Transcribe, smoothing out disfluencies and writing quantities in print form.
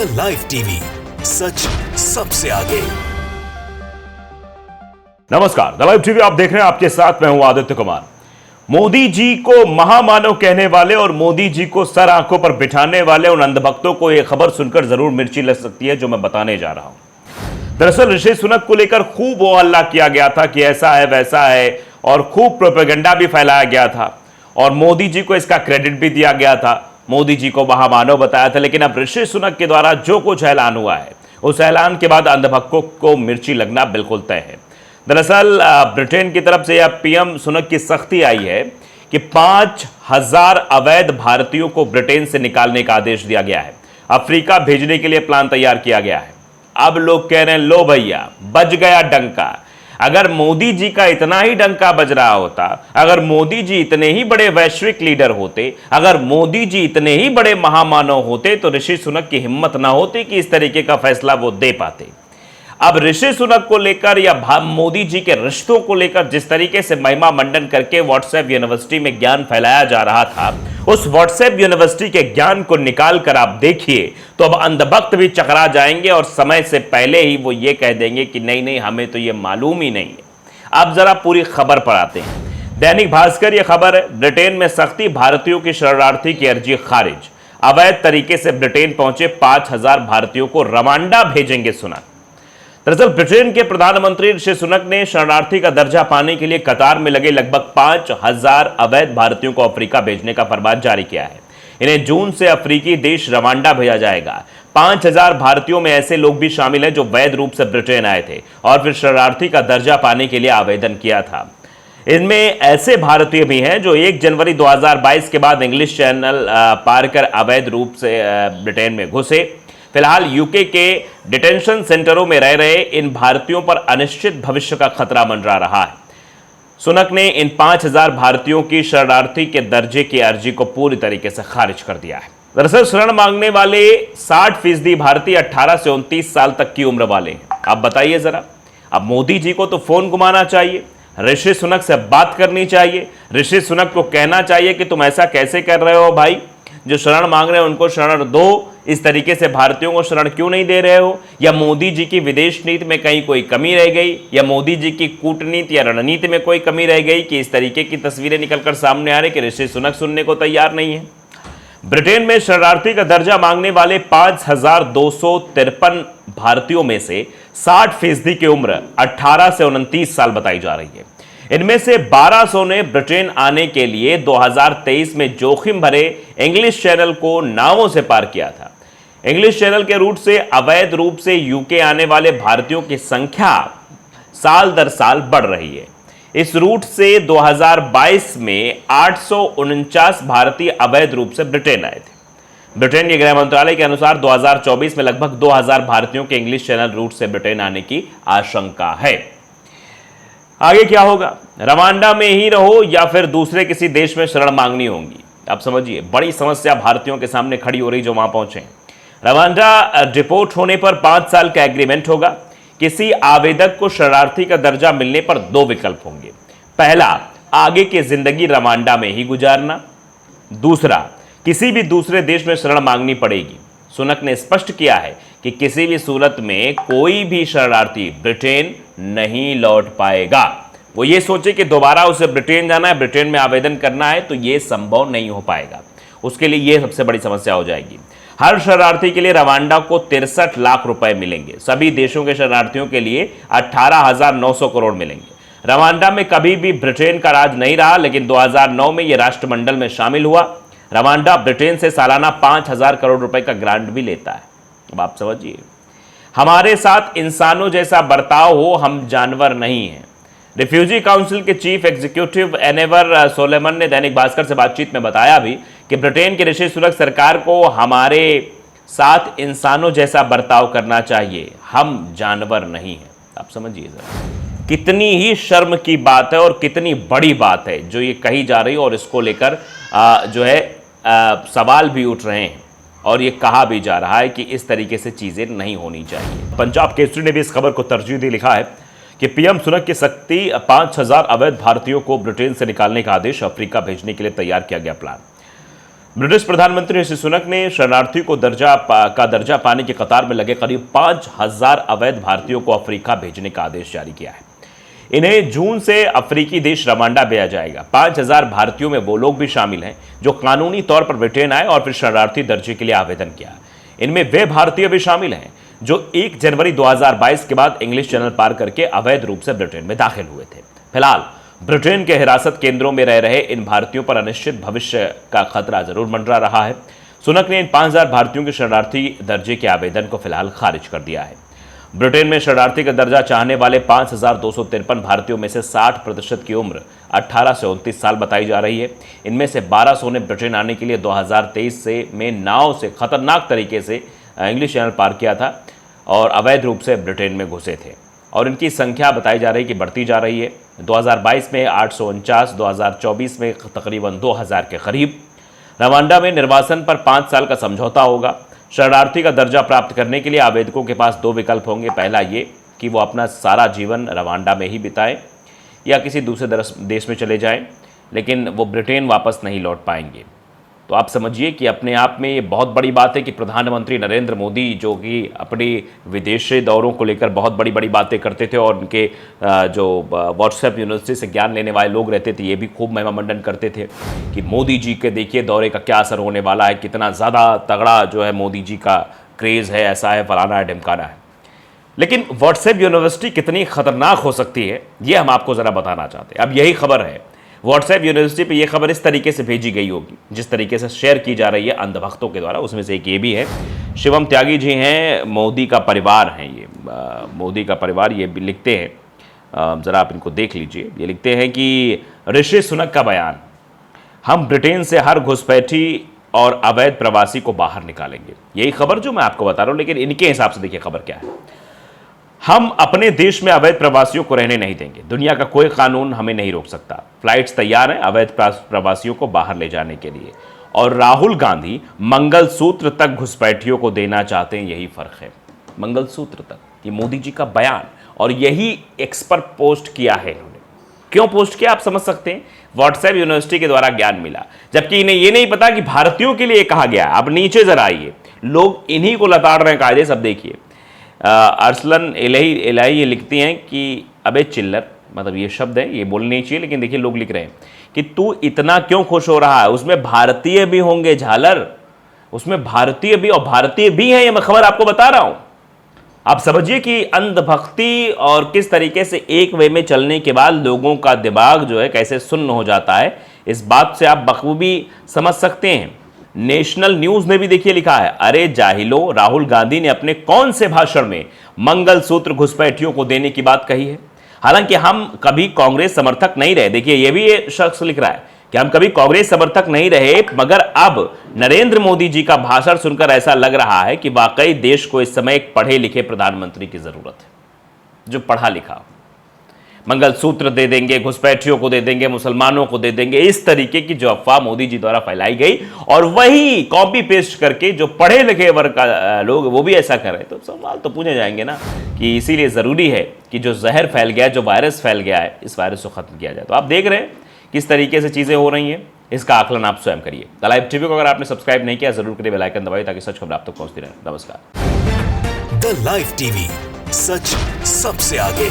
The live TV, सच सबसे आगे। नमस्कार, द लाइव टीवी आप देख रहे हैं, आपके साथ मैं हूं आदित्य कुमार। मोदी जी को महामानव कहने वाले और मोदी जी को सर आंखों पर बिठाने वाले उन अंधभक्तों को यह खबर सुनकर जरूर मिर्ची लग सकती है जो मैं बताने जा रहा हूं। दरअसल ऋषि सुनक को लेकर खूब वो हल्ला किया गया था कि ऐसा है वैसा है, और खूब प्रोपेगेंडा भी फैलाया गया था और मोदी जी को इसका क्रेडिट भी दिया गया था, मोदी जी को महामानव बताया था। लेकिन अब ऋषि सुनक के द्वारा जो कुछ ऐलान हुआ है, उस ऐलान के बाद अंधभक्तों को मिर्ची लगना बिल्कुल तय है। दरअसल ब्रिटेन की तरफ से यह पीएम सुनक की सख्ती आई है कि 5000 अवैध भारतीयों को ब्रिटेन से निकालने का आदेश दिया गया है। अफ्रीका भेजने के लिए प्लान तैयार किया गया है। अब लोग कह रहे हैं लो भैया, बज गया डंका। अगर मोदी जी का इतना ही डंका बज रहा होता, अगर मोदी जी इतने ही बड़े वैश्विक लीडर होते, अगर मोदी जी इतने ही बड़े महामानव होते, तो ऋषि सुनक की हिम्मत ना होती कि इस तरीके का फैसला वो दे पाते। अब ऋषि सुनक को लेकर या मोदी जी के रिश्तों को लेकर जिस तरीके से महिमा मंडन करके व्हाट्सएप यूनिवर्सिटी में ज्ञान फैलाया जा रहा था, उस व्हाट्सएप यूनिवर्सिटी के ज्ञान को निकाल कर आप देखिए तो अब अंधभक्त भी चकरा जाएंगे और समय से पहले ही वो ये कह देंगे कि नहीं नहीं, हमें तो ये मालूम ही नहीं है। अब जरा पूरी खबर पर आते हैं। दैनिक भास्कर ये खबर है, ब्रिटेन में सख्ती, भारतीयों की शरणार्थी की अर्जी खारिज। अवैध तरीके से ब्रिटेन पहुंचे 5000 भारतीयों को रवांडा भेजेंगे सुनक। दरअसल ब्रिटेन के प्रधानमंत्री ऋषि सुनक ने शरणार्थी का दर्जा पाने के लिए कतार में लगे लगभग 5000 अवैध भारतीयों को अफ्रीका भेजने का फरमान जारी किया है। इन्हें जून से अफ्रीकी देश रवांडा भेजा जाएगा। 5000 भारतीयों में ऐसे लोग भी शामिल हैं जो वैध रूप से ब्रिटेन आए थे और फिर शरणार्थी का दर्जा पाने के लिए आवेदन किया था। इनमें ऐसे भारतीय भी हैं जो 1 जनवरी 2022 के बाद इंग्लिश चैनल पार कर अवैध रूप से ब्रिटेन में घुसे। फिलहाल यूके के डिटेंशन सेंटरों में रह रहे इन भारतीयों पर अनिश्चित भविष्य का खतरा मंडरा रहा है। सुनक ने इन 5000 भारतीयों की शरणार्थी के दर्जे की अर्जी को पूरी तरीके से खारिज कर दिया है। दरअसल शरण मांगने वाले 60% भारतीय 18 से 29 साल तक की उम्र वाले हैं। अब बताइए जरा, अब मोदी जी को तो फोन घुमाना चाहिए, ऋषि सुनक से बात करनी चाहिए, ऋषि सुनक को कहना चाहिए कि तुम ऐसा कैसे कर रहे हो भाई, जो शरण मांग रहे हो उनको शरण दो, इस तरीके से भारतीयों को शरण क्यों नहीं दे रहे हो? या मोदी जी की विदेश नीति में कहीं कोई कमी रह गई, या मोदी जी की कूटनीति या रणनीति में कोई कमी रह गई कि इस तरीके की तस्वीरें निकलकर सामने आ रही कि ऋषि सुनक सुनने को तैयार नहीं है। ब्रिटेन में शरणार्थी का दर्जा मांगने वाले 5253 भारतीयों में से 60% की उम्र 18 से 29 साल बताई जा रही है। इनमें से 1200 ने ब्रिटेन आने के लिए 2023 में जोखिम भरे इंग्लिश चैनल को नावों से पार किया था। इंग्लिश चैनल के रूट से अवैध रूप से यूके आने वाले भारतीयों की संख्या साल दर साल बढ़ रही है। इस रूट से 2022 में 849 भारतीय अवैध रूप से ब्रिटेन आए थे। ब्रिटेन के गृह मंत्रालय के अनुसार 2024 में लगभग 2000 भारतीयों के इंग्लिश चैनल रूट से ब्रिटेन आने की आशंका है। आगे क्या होगा? रवांडा में ही रहो या फिर दूसरे किसी देश में शरण मांगनी होगी? आप समझिए, बड़ी समस्या भारतीयों के सामने खड़ी हो रही जो वहां पहुंचे। रवांडा डिपोर्ट होने पर 5 साल का एग्रीमेंट होगा। किसी आवेदक को शरणार्थी का दर्जा मिलने पर 2 विकल्प होंगे। पहला, आगे की जिंदगी रवांडा में ही गुजारना। दूसरा, किसी भी दूसरे देश में शरण मांगनी पड़ेगी। सुनक ने स्पष्ट किया है कि किसी भी सूरत में कोई भी शरणार्थी ब्रिटेन नहीं लौट पाएगा। वो ये सोचे कि दोबारा उसे ब्रिटेन जाना है, ब्रिटेन में आवेदन करना है, तो ये संभव नहीं हो पाएगा। उसके लिए ये सबसे बड़ी समस्या हो जाएगी। हर शरणार्थी के लिए रवांडा को 63 लाख रुपए मिलेंगे। सभी देशों के शरणार्थियों के लिए 18,900 करोड़ मिलेंगे। रवांडा में कभी भी ब्रिटेन का राज नहीं रहा, लेकिन 2009 में यह राष्ट्रमंडल में शामिल हुआ। रवांडा ब्रिटेन से सालाना 5000 करोड़ रुपए का ग्रांट भी लेता है। अब आप समझिए, हमारे साथ इंसानों जैसा बर्ताव हो, हम जानवर नहीं हैं। रिफ्यूजी काउंसिल के चीफ एग्जीक्यूटिव एनेवर सोलेमन ने दैनिक भास्कर से बातचीत में बताया भी कि ब्रिटेन की ऋषि सुनक सरकार को हमारे साथ इंसानों जैसा बर्ताव करना चाहिए, हम जानवर नहीं हैं। आप समझिए जरा, कितनी ही शर्म की बात है और कितनी बड़ी बात है जो ये कही जा रही है, और इसको लेकर जो है सवाल भी उठ रहे हैं और ये कहा भी जा रहा है कि इस तरीके से चीजें नहीं होनी चाहिए। पंजाब केसरी ने भी इस खबर को तरजीह दी, लिखा है कि पीएम सुनक की सख्ती, 5000 अवैध भारतीयों को ब्रिटेन से निकालने का आदेश, अफ्रीका भेजने के लिए तैयार किया गया प्लान। ब्रिटिश प्रधानमंत्री ऋषि सुनक ने शरणार्थी को दर्जा पाने की कतार में लगे करीब 5,000 अवैध भारतीयों को अफ्रीका भेजने का आदेश जारी किया है। इन्हें जून से अफ्रीकी देश रवांडा भेजा जाएगा। 5,000 भारतीयों में वो लोग भी शामिल हैं जो कानूनी तौर पर ब्रिटेन आए और फिर शरणार्थी दर्जे के लिए आवेदन किया। इनमें वे भारतीय भी शामिल हैं जो 1 जनवरी 2022 के बाद इंग्लिश चैनल पार करके अवैध रूप से ब्रिटेन में दाखिल हुए थे। फिलहाल ब्रिटेन के हिरासत केंद्रों में रह रहे इन भारतीयों पर अनिश्चित भविष्य का खतरा जरूर मंडरा रहा है। सुनक ने इन 5,000 भारतीयों के शरणार्थी दर्जे के आवेदन को फिलहाल खारिज कर दिया है। ब्रिटेन में शरणार्थी का दर्जा चाहने वाले 5,253 भारतीयों में से 60% की उम्र 18 से 29 साल बताई जा रही है। इनमें से 1,200 ने ब्रिटेन आने के लिए 2023 में नाव से खतरनाक तरीके से इंग्लिश चैनल पार किया था और अवैध रूप से ब्रिटेन में घुसे थे और इनकी संख्या बताई जा रही है कि बढ़ती जा रही है। 2022 में 849, 2024 में तकरीबन 2,000 के करीब। रवांडा में निर्वासन पर 5 साल का समझौता होगा। शरणार्थी का दर्जा प्राप्त करने के लिए आवेदकों के पास 2 विकल्प होंगे। पहला ये कि वो अपना सारा जीवन रवांडा में ही बिताएं या किसी दूसरे देश में चले जाएं, लेकिन वो ब्रिटेन वापस नहीं लौट पाएंगे। तो आप समझिए कि अपने आप में ये बहुत बड़ी बात है कि प्रधानमंत्री नरेंद्र मोदी जो कि अपने विदेशी दौरों को लेकर बहुत बड़ी बड़ी बातें करते थे और उनके जो व्हाट्सएप यूनिवर्सिटी से ज्ञान लेने वाले लोग रहते थे ये भी खूब महिमा मंडन करते थे कि मोदी जी के देखिए दौरे का क्या असर होने वाला है, कितना ज़्यादा तगड़ा जो है मोदी जी का क्रेज़ है, ऐसा है, फलाना है, ढिमकाना है। लेकिन व्हाट्सएप यूनिवर्सिटी कितनी खतरनाक हो सकती है ये हम आपको ज़रा बताना चाहते हैं। अब यही खबर है, व्हाट्सएप यूनिवर्सिटी पे ये खबर इस तरीके से भेजी गई होगी जिस तरीके से शेयर की जा रही है अंधभक्तों के द्वारा। उसमें से एक ये भी है, शिवम त्यागी जी हैं, मोदी का परिवार हैं ये, मोदी का परिवार ये भी लिखते हैं, ज़रा आप इनको देख लीजिए। ये लिखते हैं कि ऋषि सुनक का बयान, हम ब्रिटेन से हर घुसपैठी और अवैध प्रवासी को बाहर निकालेंगे। यही खबर जो मैं आपको बता रहा हूँ, लेकिन इनके हिसाब से देखिए खबर क्या है। हम अपने देश में अवैध प्रवासियों को रहने नहीं देंगे। दुनिया का कोई कानून हमें नहीं रोक सकता। फ्लाइट्स तैयार हैं अवैध प्रवासियों को बाहर ले जाने के लिए। और राहुल गांधी मंगलसूत्र तक घुसपैठियों को देना चाहते हैं, यही फर्क है। मंगलसूत्र तक, ये मोदी जी का बयान, और यही एक्स पर पोस्ट किया है इन्होंने। क्यों पोस्ट किया आप समझ सकते हैं, व्हाट्सएप यूनिवर्सिटी के द्वारा ज्ञान मिला, जबकि इन्हें ये नहीं पता कि भारतीयों के लिए कहा गया है। अब नीचे जरा आइए, लोग इन्हीं को लताड़ रहे हैं कायदे। सब देखिए, अरसलन इलाही ये लिखती हैं कि अबे चिल्लर, मतलब ये शब्द है, ये बोलने नहीं चाहिए, लेकिन देखिए लोग लिख रहे हैं कि तू इतना क्यों खुश हो रहा है, उसमें भारतीय भी होंगे झालर, उसमें भारतीय भी, और भारतीय भी हैं, ये मैं खबर आपको बता रहा हूं। आप समझिए कि अंधभक्ति और किस तरीके से एक वे में चलने के बाद लोगों का दिमाग जो है कैसे सुन्न हो जाता है, इस बात से आप बखूबी समझ सकते हैं। नेशनल न्यूज ने भी देखिए लिखा है, अरे जाहिलो, राहुल गांधी ने अपने कौन से भाषण में मंगलसूत्र घुसपैठियों को देने की बात कही है। हालांकि हम कभी कांग्रेस समर्थक नहीं रहे, देखिए ये भी ये शख्स लिख रहा है कि हम कभी कांग्रेस समर्थक नहीं रहे, मगर अब नरेंद्र मोदी जी का भाषण सुनकर ऐसा लग रहा है कि वाकई देश को इस समय एक पढ़े लिखे प्रधानमंत्री की जरूरत है, जो पढ़ा लिखा। मंगलसूत्र दे देंगे, घुसपैठियों को दे देंगे, मुसलमानों को दे देंगे, इस तरीके की जो अफवाह मोदी जी द्वारा फैलाई गई, और वही कॉपी पेस्ट करके जो पढ़े लिखे वर्ग का लोग वो भी ऐसा कर रहे हैं, तो सवाल तो पूछे जाएंगे ना कि इसीलिए ज़रूरी है कि जो जहर फैल गया है, जो वायरस फैल गया है, इस वायरस को ख़त्म किया जाए। तो आप देख रहे हैं किस तरीके से चीज़ें हो रही हैं, इसका आकलन आप स्वयं करिए। द लाइव टीवी को अगर आपने सब्सक्राइब नहीं किया जरूर करिए, बेल आइकन दबाइए ताकि सच खबर आप तक पहुँचती रहे। नमस्कार। द लाइव टीवी, सच सबसे आगे।